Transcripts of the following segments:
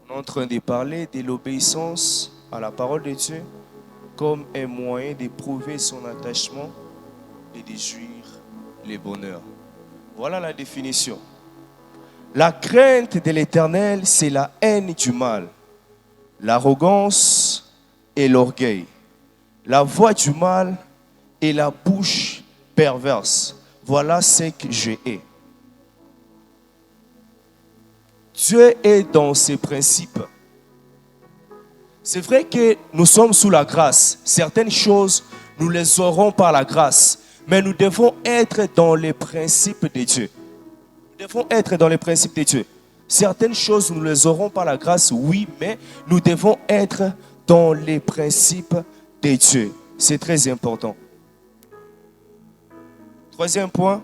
On est en train de parler de l'obéissance à la parole de Dieu comme un moyen d'éprouver son attachement et de jouir le bonheur. Voilà la définition. La crainte de l'Éternel, c'est la haine du mal, l'arrogance et l'orgueil, la voix du mal et la bouche perverse. Voilà ce que je hais. Dieu est dans ses principes. C'est vrai que nous sommes sous la grâce. Certaines choses, nous les aurons par la grâce. Mais nous devons être dans les principes de Dieu. Nous devons être dans les principes de Dieu. Certaines choses, nous les aurons par la grâce, oui, mais nous devons être dans les principes de Dieu. C'est très important. Troisième point.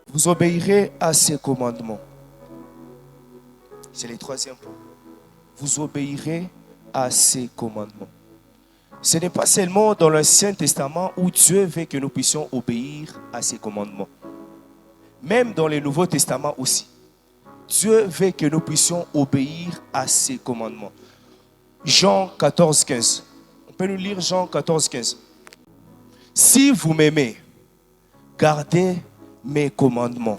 Vous obéirez à ses commandements. C'est le troisième point. Vous obéirez à ses commandements. Ce n'est pas seulement dans l'Ancien Testament où Dieu veut que nous puissions obéir à ses commandements. Même dans le Nouveau Testament aussi. Dieu veut que nous puissions obéir à ses commandements. Jean 14, 15. On peut nous lire Jean 14, 15. Si vous m'aimez, gardez mes commandements.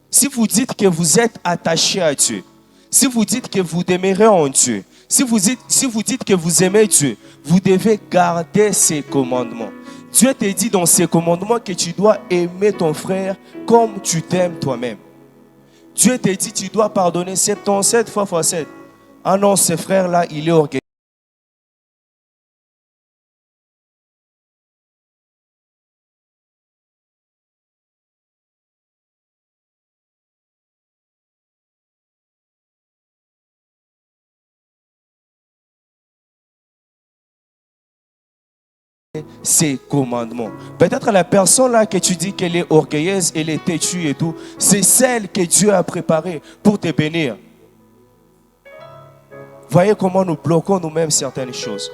Si vous dites que vous êtes attaché à Dieu, si vous dites que vous demeurez en Dieu, si vous dites que vous aimez Dieu, vous devez garder ses commandements. Dieu te dit dans ses commandements que tu dois aimer ton frère comme tu t'aimes toi-même. Dieu te dit que tu dois pardonner 77 fois x 7. Ah non, ce frère-là, il est orgueilleux. Ses commandements. Peut-être la personne là que tu dis qu'elle est orgueilleuse, elle est têtue et tout, c'est celle que Dieu a préparée pour te bénir. Voyez comment nous bloquons nous-mêmes certaines choses.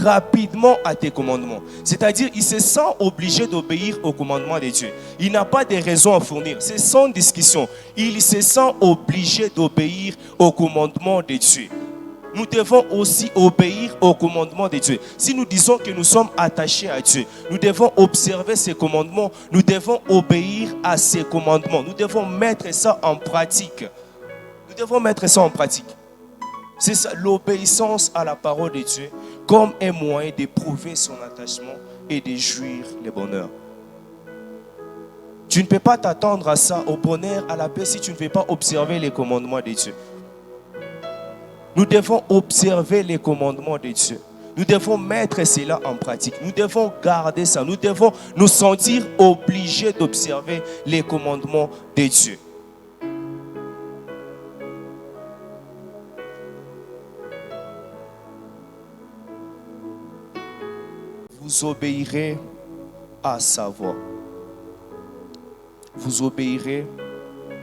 Rapidement à tes commandements. C'est-à-dire, il se sent obligé d'obéir aux commandements de Dieu. Il n'a pas de raison à fournir. C'est sans discussion. Il se sent obligé d'obéir aux commandements de Dieu. Nous devons aussi obéir aux commandements de Dieu. Si nous disons que nous sommes attachés à Dieu, nous devons observer ses commandements, nous devons obéir à ses commandements. Nous devons mettre ça en pratique. Nous devons mettre ça en pratique. C'est ça, l'obéissance à la parole de Dieu comme un moyen d'éprouver son attachement et de jouir le bonheur. Tu ne peux pas t'attendre à ça, au bonheur, à la paix, si tu ne veux pas observer les commandements de Dieu. Nous devons observer les commandements de Dieu. Nous devons mettre cela en pratique. Nous devons garder ça. Nous devons nous sentir obligés d'observer les commandements de Dieu. Vous obéirez à sa voix. Vous obéirez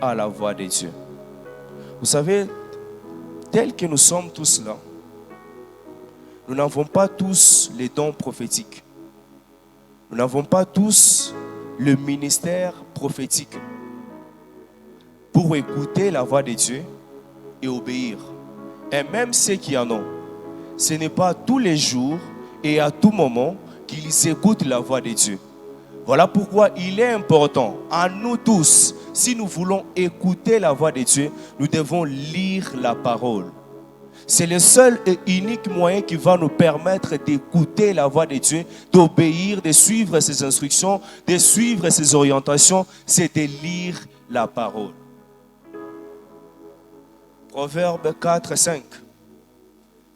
à la voix de Dieu. Vous savez, tels que nous sommes tous là, nous n'avons pas tous les dons prophétiques. Nous n'avons pas tous le ministère prophétique pour écouter la voix de Dieu et obéir. Et même ceux qui en ont, ce n'est pas tous les jours et à tout moment qu'ils écoutent la voix de Dieu. Voilà pourquoi il est important à nous tous, si nous voulons écouter la voix de Dieu, nous devons lire la parole. C'est le seul et unique moyen qui va nous permettre d'écouter la voix de Dieu, d'obéir, de suivre ses instructions, de suivre ses orientations, c'est de lire la parole. Proverbe 4, 5.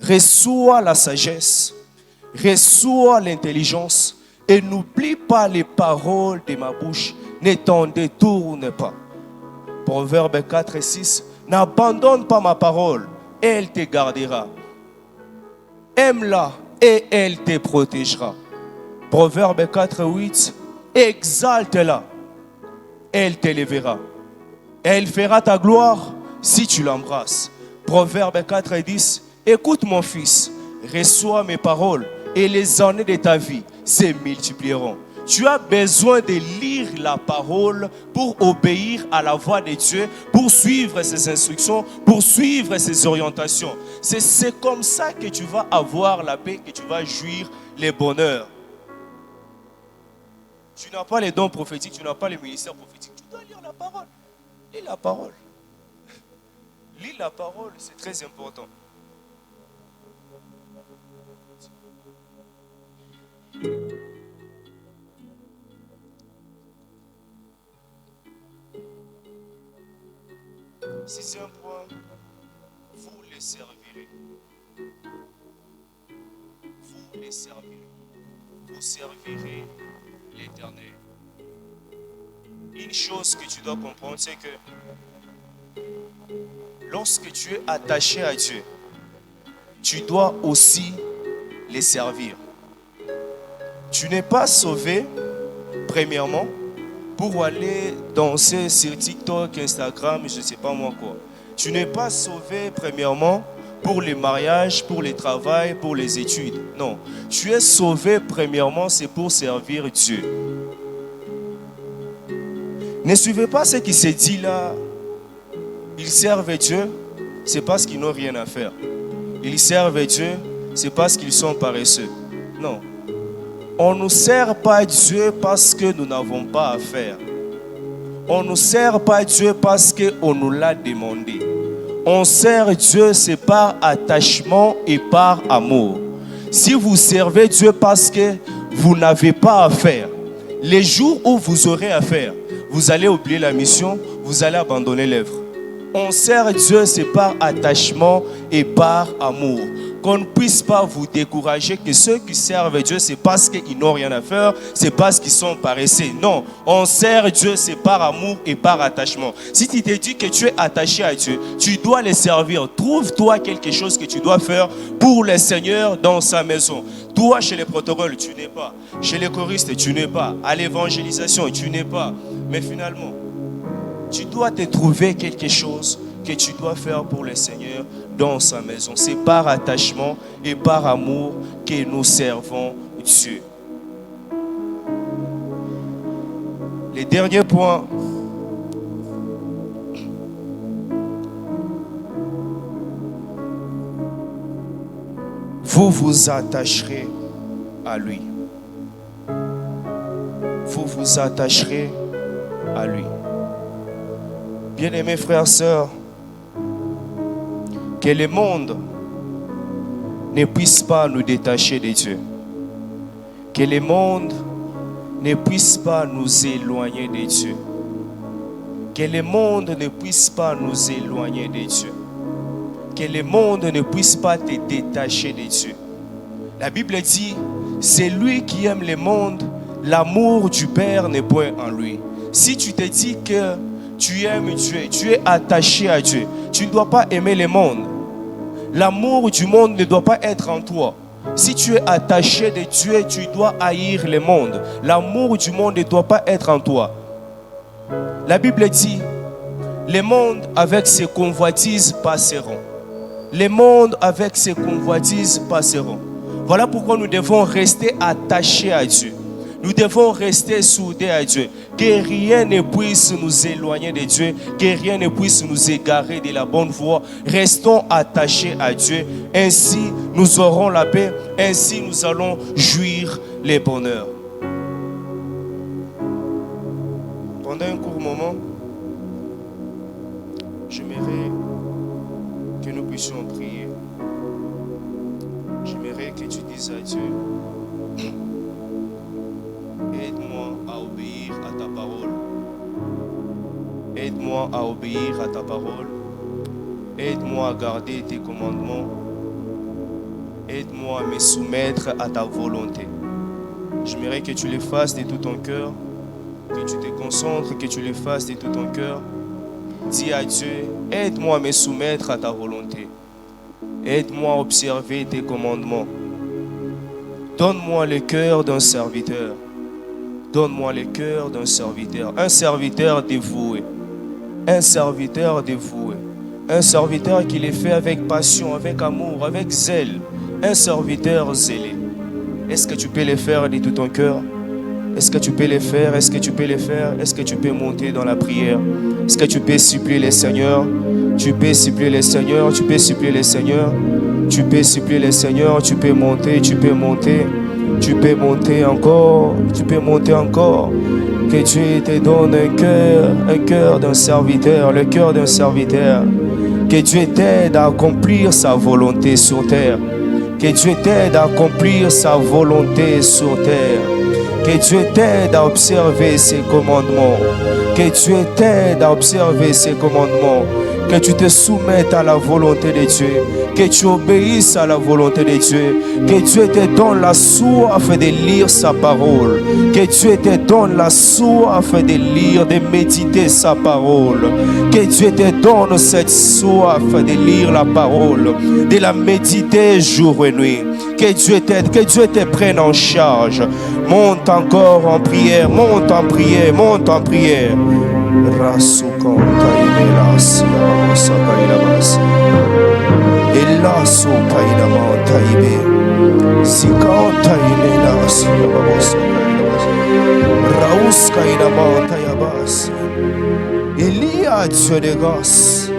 Reçois la sagesse, reçois l'intelligence et n'oublie pas les paroles de ma bouche, ne t'en détourne pas. Proverbe 4 et 6. N'abandonne pas ma parole, elle te gardera. Aime-la et elle te protégera. Proverbe 4 et 8. Exalte-la elle t'élèvera. Elle fera ta gloire si tu l'embrasses. Proverbe 4 et 10. Écoute mon fils, reçois mes paroles et les années de ta vie se multiplieront. Tu as besoin de lire la parole pour obéir à la voix de Dieu, pour suivre ses instructions, pour suivre ses orientations. C'est comme ça que tu vas avoir la paix, que tu vas jouir le bonheur. Tu n'as pas les dons prophétiques, tu n'as pas les ministères prophétiques. Tu dois lire la parole. Lis la parole. Lis la parole, c'est très important. Sixième point, vous les servirez. Vous les servirez. Vous servirez l'Éternel. Une chose que tu dois comprendre, c'est que lorsque tu es attaché à Dieu, tu dois aussi les servir. Tu n'es pas sauvé, premièrement, pour aller danser sur TikTok, Instagram, je ne sais pas moi quoi. Tu n'es pas sauvé, premièrement, pour les mariages, pour les travails, pour les études. Non. Tu es sauvé, premièrement, c'est pour servir Dieu. Ne suivez pas ce qui se dit là. Ils servent Dieu, c'est parce qu'ils n'ont rien à faire. Ils servent Dieu, c'est parce qu'ils sont paresseux. Non. On ne sert pas Dieu parce que nous n'avons pas à faire. On ne sert pas Dieu parce qu'on nous l'a demandé. On sert Dieu, c'est par attachement et par amour. Si vous servez Dieu parce que vous n'avez pas à faire, les jours où vous aurez à faire, vous allez oublier la mission, vous allez abandonner l'œuvre. On sert Dieu, c'est par attachement et par amour. Qu'on ne puisse pas vous décourager que ceux qui servent Dieu, c'est parce qu'ils n'ont rien à faire, c'est parce qu'ils sont paresseux. Non, on sert Dieu, c'est par amour et par attachement. Si tu te dis que tu es attaché à Dieu, tu dois le servir. Trouve-toi quelque chose que tu dois faire pour le Seigneur dans sa maison. Toi, chez les protocoles, tu n'es pas. Chez les choristes, tu n'es pas. À l'évangélisation, tu n'es pas. Mais finalement, tu dois te trouver quelque chose que tu dois faire pour le Seigneur dans sa maison. C'est par attachement et par amour que nous servons Dieu. Le dernier point, vous vous attacherez à lui. Vous vous attacherez à lui. Bien-aimés frères et sœurs, que le monde ne puisse pas nous détacher de Dieu. Que le monde ne puisse pas nous éloigner de Dieu. Que le monde ne puisse pas nous éloigner de Dieu. Que le monde ne puisse pas te détacher de Dieu. La Bible dit, c'est lui qui aime le monde, l'amour du Père n'est point en lui. Si tu te dis que tu aimes Dieu, tu es attaché à Dieu, tu ne dois pas aimer le monde. L'amour du monde ne doit pas être en toi. Si tu es attaché de Dieu, tu dois haïr le monde. L'amour du monde ne doit pas être en toi. La Bible dit, le monde avec ses convoitises passeront. Le monde avec ses convoitises passeront. Voilà pourquoi nous devons rester attachés à Dieu. Nous devons rester soudés à Dieu. Que rien ne puisse nous éloigner de Dieu. Que rien ne puisse nous égarer de la bonne voie. Restons attachés à Dieu. Ainsi, nous aurons la paix. Ainsi, nous allons jouir le bonheur. Pendant un court moment, j'aimerais que nous puissions prier. J'aimerais que tu dises à Dieu, aide-moi à obéir à ta parole. Aide-moi à obéir à ta parole. Aide-moi à garder tes commandements. Aide-moi à me soumettre à ta volonté. J'aimerais que tu le fasses de tout ton cœur, que tu te concentres, que tu le fasses de tout ton cœur. Dis à Dieu, aide-moi à me soumettre à ta volonté. Aide-moi à observer tes commandements. Donne-moi le cœur d'un serviteur. Donne-moi le cœur d'un serviteur, un serviteur dévoué, un serviteur dévoué, un serviteur qui le fait avec passion, avec amour, avec zèle, un serviteur zélé. Est-ce que tu peux le faire de tout ton cœur? Est-ce que tu peux le faire? Est-ce que tu peux le faire? Est-ce que tu peux monter dans la prière? Est-ce que tu peux supplier le Seigneur? Tu peux supplier le Seigneur, tu peux supplier le Seigneur, tu peux supplier le Seigneur, tu peux monter, tu peux monter, tu peux monter encore, tu peux monter encore. Que Dieu te donne un cœur d'un serviteur, le cœur d'un serviteur. Que Dieu t'aide à accomplir sa volonté sur terre. Que Dieu t'aide à accomplir sa volonté sur terre. Que Dieu t'aide à observer ses commandements. Que Dieu t'aide à observer ses commandements. Que tu te soumettes à la volonté de Dieu. Que tu obéisses à la volonté de Dieu. Que Dieu te donne la soif de lire sa parole. Que Dieu te donne la soif de lire, de méditer sa parole. Que Dieu te donne cette soif de lire la parole, de la méditer jour et nuit. Que Dieu t'aide, que Dieu te prenne en charge. Monte encore en prière, monte en prière, monte en prière. Elaso painama taibe, zika taimela siyababosa kailabas, raus kainama tayabas, Elia Dieu de grâce.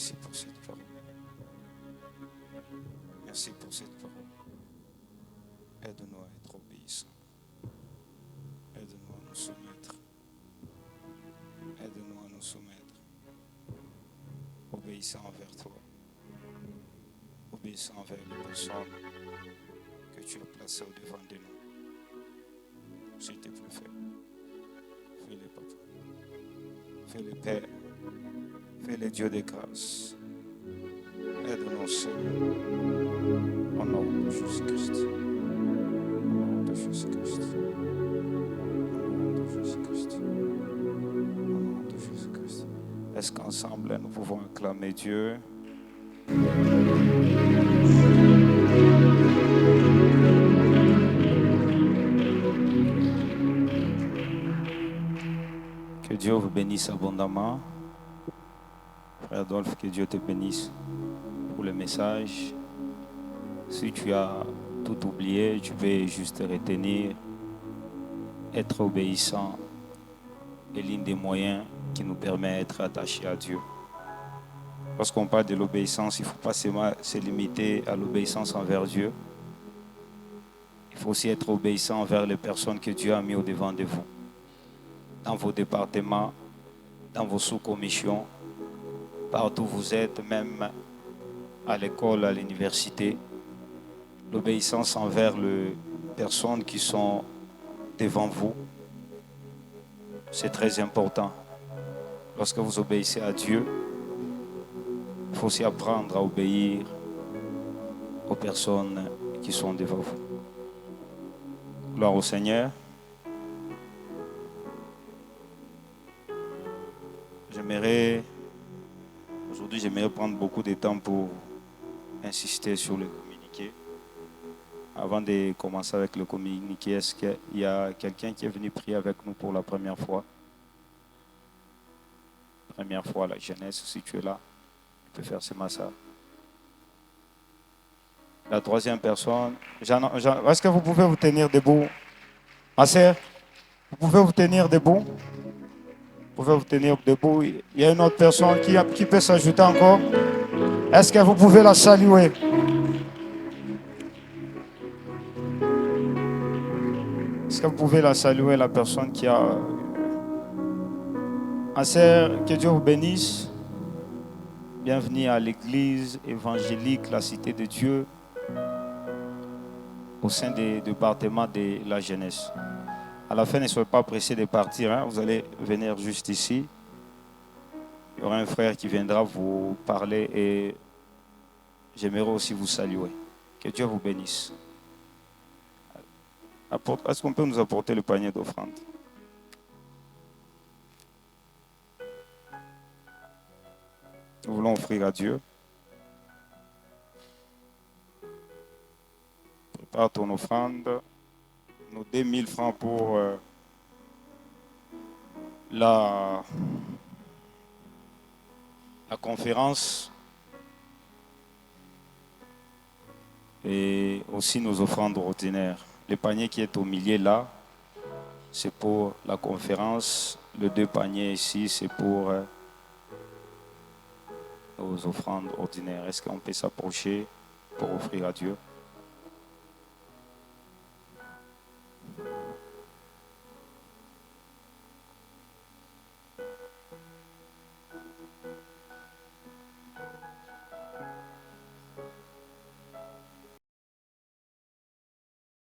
Merci pour cette parole. Merci pour cette parole. Aide-nous à être obéissants. Aide-nous à nous soumettre. Aide-nous à nous soumettre. Obéissant envers toi. Obéissant envers les personnes que tu as placées au-devant de nous. S'il te plaît, fais-le. Fais-le, papa. Fais-le, Père. Fais-le, Dieu de grâce. Aide-nous, Seigneur. Au nom de Jésus-Christ. Au nom de Jésus-Christ. Au nom de Jésus-Christ. Au nom de Jésus-Christ. Est-ce qu'ensemble, nous pouvons acclamer Dieu? Que Dieu vous bénisse abondamment. Frère Adolphe, que Dieu te bénisse pour le message. Si tu as tout oublié, tu peux juste retenir. Être obéissant est l'un des moyens qui nous permet d'être attachés à Dieu. Lorsqu'on parle de l'obéissance, il ne faut pas seulement se limiter à l'obéissance envers Dieu. Il faut aussi être obéissant envers les personnes que Dieu a mis au-devant de vous. Dans vos départements, dans vos sous-commissions, partout où vous êtes, même à l'école, à l'université. L'obéissance envers les personnes qui sont devant vous, c'est très important. Lorsque vous obéissez à Dieu, il faut aussi apprendre à obéir aux personnes qui sont devant vous. Gloire au Seigneur. Aujourd'hui, j'aimerais prendre beaucoup de temps pour insister sur le communiqué. Avant de commencer avec le communiqué, est-ce qu'il y a quelqu'un qui est venu prier avec nous pour la première fois? Première fois à la jeunesse, si tu es là, tu peux faire ce massage. La troisième personne, est-ce que vous pouvez vous tenir debout? Ma sœur, vous pouvez vous tenir debout? Vous pouvez vous tenir debout. Il y a une autre personne qui peut s'ajouter encore. Est-ce que vous pouvez la saluer? Est-ce que vous pouvez la saluer, la personne qui a... Ma sœur, que Dieu vous bénisse. Bienvenue à l'église évangélique, la Cité de Dieu, au sein du département de la jeunesse. À la fin, ne soyez pas pressés de partir. Hein? Vous allez venir juste ici. Il y aura un frère qui viendra vous parler et j'aimerais aussi vous saluer. Que Dieu vous bénisse. Est-ce qu'on peut nous apporter le panier d'offrande? Nous voulons offrir à Dieu. Prépare ton offrande. Nos 2000 francs pour la conférence et aussi nos offrandes ordinaires. Le panier qui est au milieu là, c'est pour la conférence. Les deux paniers ici, c'est pour nos offrandes ordinaires. Est-ce qu'on peut s'approcher pour offrir à Dieu?